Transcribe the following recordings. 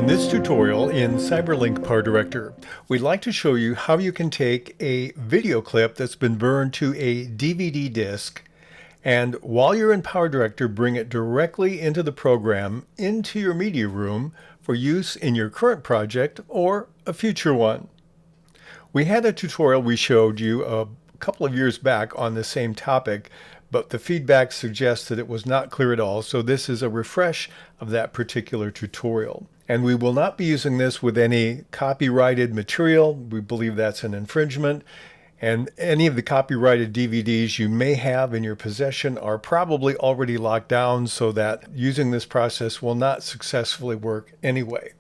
In this tutorial in CyberLink PowerDirector, we'd like to show you how you can take a video clip that's been burned to a DVD disc and while you're in PowerDirector, bring it directly into the program, into your media room for use in your current project or a future one. We had a tutorial we showed you a couple of years back on the same topic, but the feedback suggests that it was not clear at all, so this is a refresh of that particular tutorial. And we will not be using this with any copyrighted material. We believe that's an infringement. And any of the copyrighted DVDs you may have in your possession are probably already locked down so that using this process will not successfully work anyway.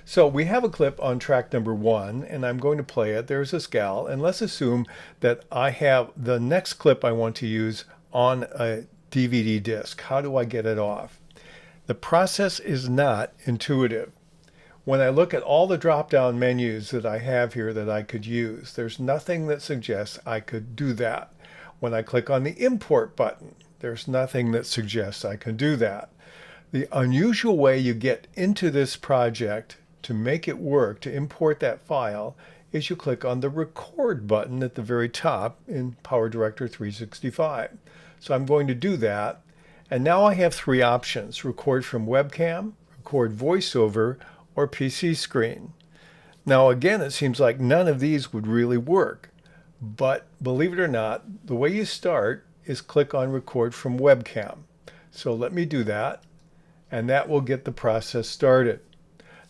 So we have a clip on track number 1 and I'm going to play it. There's this gal, and let's assume that I have the next clip I want to use on a DVD disc. How do I get it off? The process is not intuitive. When I look at all the drop-down menus that I have here that I could use, there's nothing that suggests I could do that. When I click on the import button, there's nothing that suggests I can do that. The unusual way you get into this project to make it work, to import that file, is you click on the record button at the very top in PowerDirector 365. So I'm going to do that. And now I have 3 options: record from webcam, record voiceover, or PC screen. Now again, it seems like none of these would really work. But believe it or not, the way you start is click on record from webcam. So let me do that, and that will get the process started.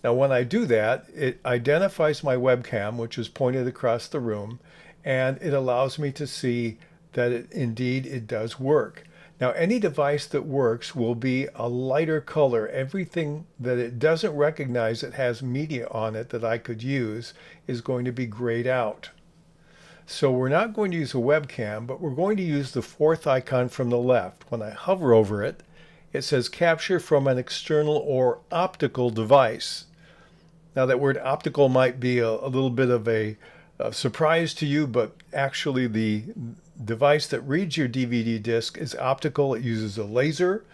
Now when I do that, it identifies my webcam, which is pointed across the room, and it allows me to see that indeed it does work. Now any device that works will be a lighter color. Everything that it doesn't recognize that has media on it that I could use is going to be grayed out. So we're not going to use a webcam, but we're going to use the 4th icon from the left. When I hover over it, it says capture from an external or optical device. Now that word optical might be a little bit of a surprise to you, but actually the device that reads your DVD disc is optical. It uses a laser,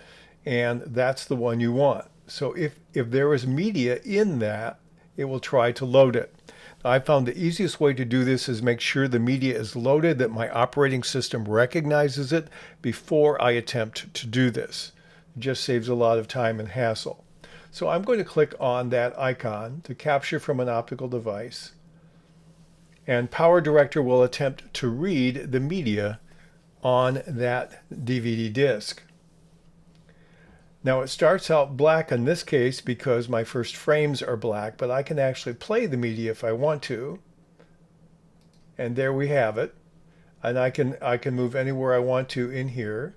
and that's the one you want. So if there is media in that, it will try to load it. Now, I found the easiest way to do this is make sure the media is loaded, that my operating system recognizes it before I attempt to do this. It just saves a lot of time and hassle. So I'm going to click on that icon to capture from an optical device, and PowerDirector will attempt to read the media on that DVD disc. Now it starts out black in this case because my first frames are black, but I can actually play the media if I want to. And there we have it. And I can move anywhere I want to in here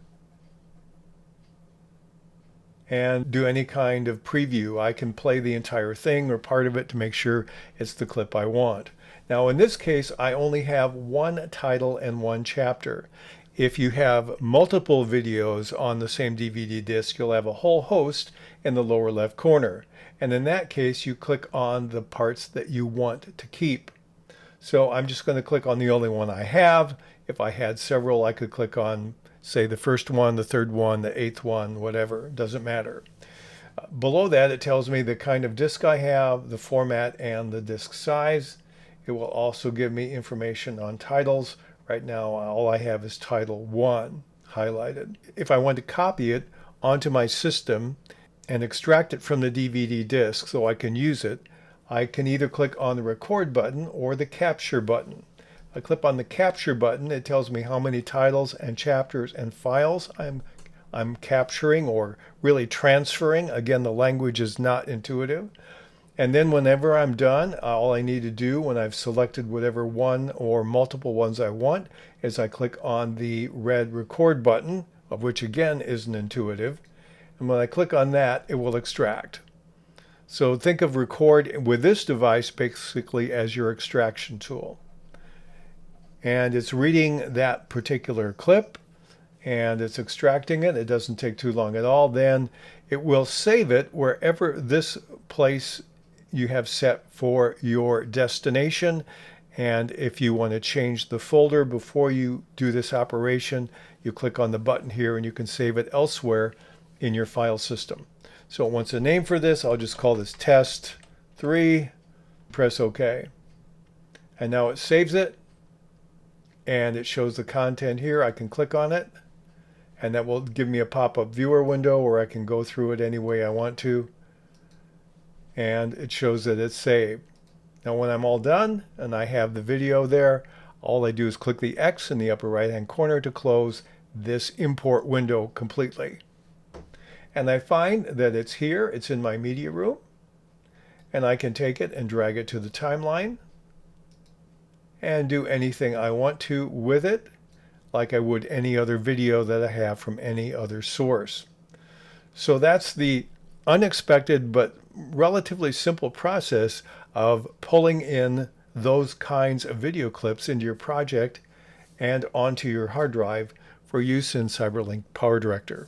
and do any kind of preview. I can play the entire thing or part of it to make sure it's the clip I want. Now in this case, I only have 1 title and 1 chapter. If you have multiple videos on the same DVD disc, you'll have a whole host in the lower left corner. And in that case, you click on the parts that you want to keep. So I'm just going to click on the only one I have. If I had several, I could click on, say, the first one, the third one, the 8th one, whatever. It doesn't matter. Below that, it tells me the kind of disc I have, the format, and the disc size. It will also give me information on titles. Right now, all I have is title 1 highlighted. If I want to copy it onto my system and extract it from the DVD disc so I can use it, I can either click on the record button or the capture button. If I click on the capture button, it tells me how many titles and chapters and files I'm capturing or really transferring. Again, the language is not intuitive. And then whenever I'm done, all I need to do when I've selected whatever one or multiple ones I want is I click on the red record button, of which again isn't intuitive. And when I click on that, it will extract. So think of record with this device basically as your extraction tool. And it's reading that particular clip and it's extracting it. It doesn't take too long at all. Then it will save it wherever this place you have set for your destination. And if you want to change the folder before you do this operation, you click on the button here and you can save it elsewhere in your file system. So it wants a name for this. I'll just call this test 3, press OK. And now it saves it, and it shows the content here. I can click on it, and that will give me a pop-up viewer window where I can go through it any way I want to. And it shows that it's saved. Now when I'm all done and I have the video there, all I do is click the X in the upper right hand corner to close this import window completely. And I find that it's here, it's in my media room, and I can take it and drag it to the timeline and do anything I want to with it, like I would any other video that I have from any other source. So that's the unexpected but relatively simple process of pulling in those kinds of video clips into your project and onto your hard drive for use in CyberLink PowerDirector.